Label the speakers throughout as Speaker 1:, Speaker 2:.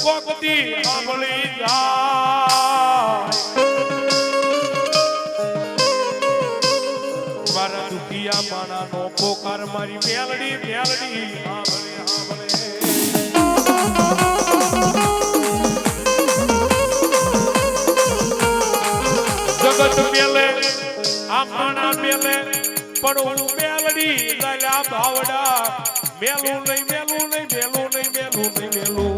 Speaker 1: કોકતી સાંભળી જાય મારા દુખિયા માણાનો પોકાર મારી મેલડી મેલડી સાંભળે જગત મેલે આ માણા મેલે પણ હું મેલડી લાલ્યા ભાવડા મેલું નહીં મેલું નહીં મેલું નહીં મેલું નહીં મેલું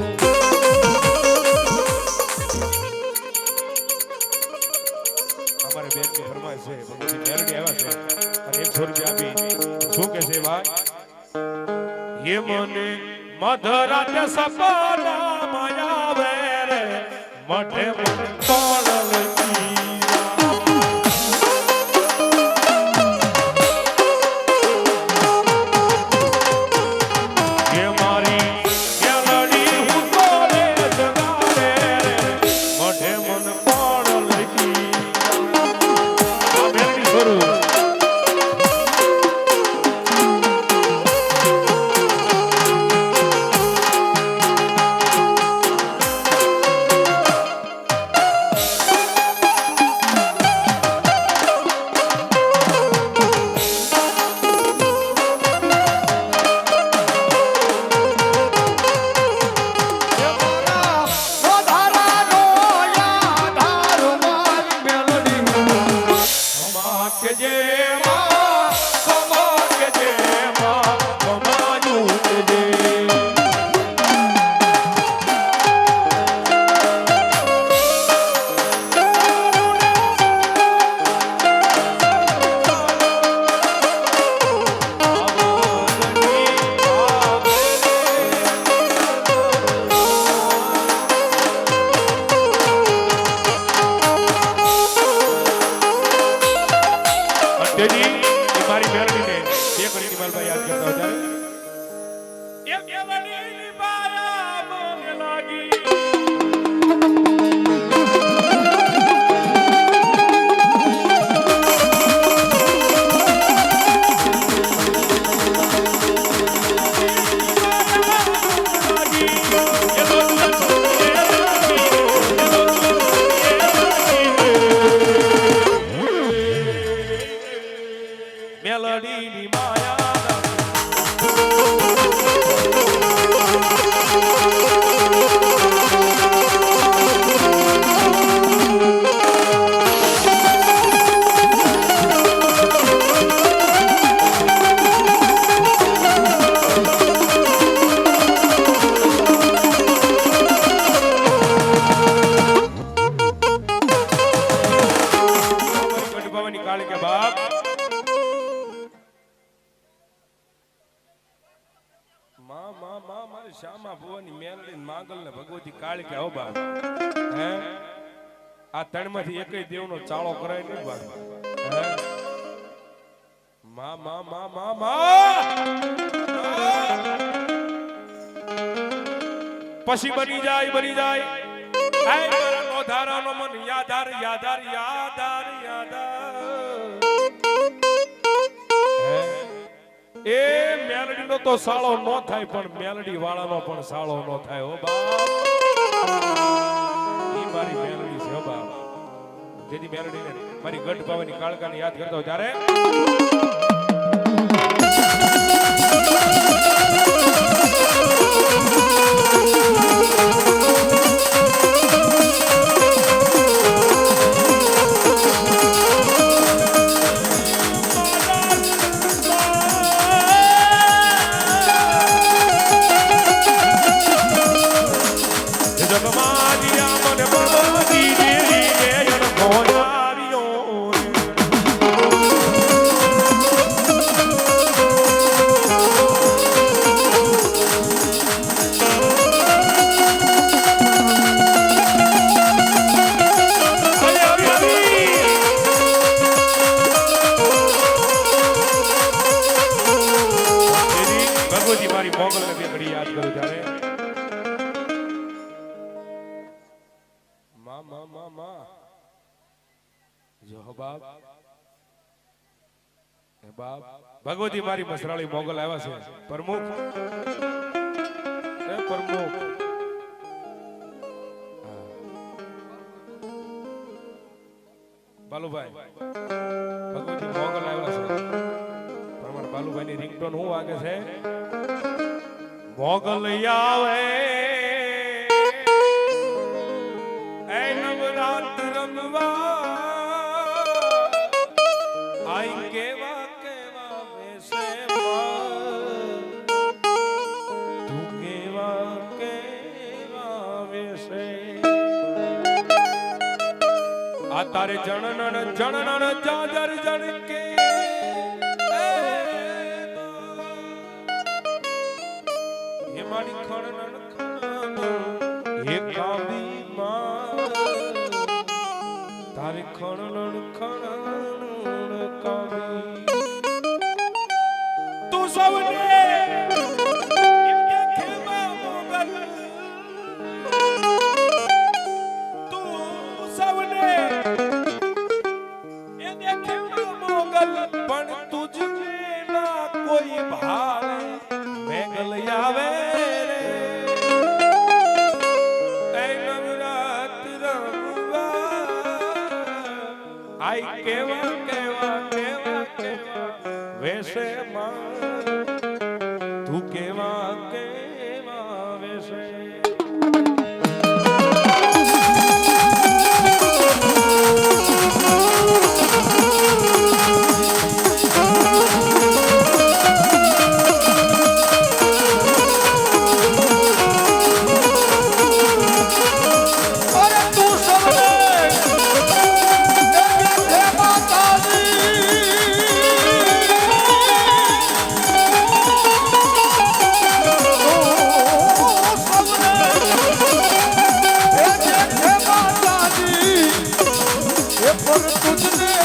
Speaker 1: અમારે બેન ની ફરમાઈશ છે ભગવતી મેલડી આવ્યા છે અને 100 રૂપિયા આપી શું કે છે ભાઈ એ મને મધરાતે સપના માયા વેરે મઠે મન તોડલ શ્યામા ભુવનની મેલડી માંગલ ને ભગવતી કાળી કે આવો બા હે આ ત્રણમાંથી એકય દેવનો ચાળો કરાય નહીં બા હે મા મા મા મા મા પછી બની જાય આય મારા નોધારાનો મન યાદાર યાદાર યાદાર યાદાર એ મેલડી નો તો સાળો નો થાય પણ મેલડી વાળાનો પણ સાળો નો થાય હો બાપ ઈ મારી મેલડી છે હો બાપ જેથી મેલડી ને મારી ગઢ પાવાની કાળકાને યાદ કરતો ત્યારે ભગવતી મારી મસરાળી મોગલ આવ્યા છે પ્રમુખ બાલુભાઈ ભગવતી મોગલ આવ્યા છે પણ અમારા બાલુભાઈની રિંગટોન શું વાગે છે મોગલ આવે એ નવરાત રમવા આઈ કેવા કેવા વેશે તું કેવા કેવા વેશે આ તારે જણનન જણનન જાજર જણકે હે મારી ખણનન ખણનન હે કાબી માં તારે ખણનન ખણનન કાબી તું સૌને આઈ કેવા કેવા કેવા કેવા વેશે માં તું કેવા કેવા વેશે
Speaker 2: पर तुझने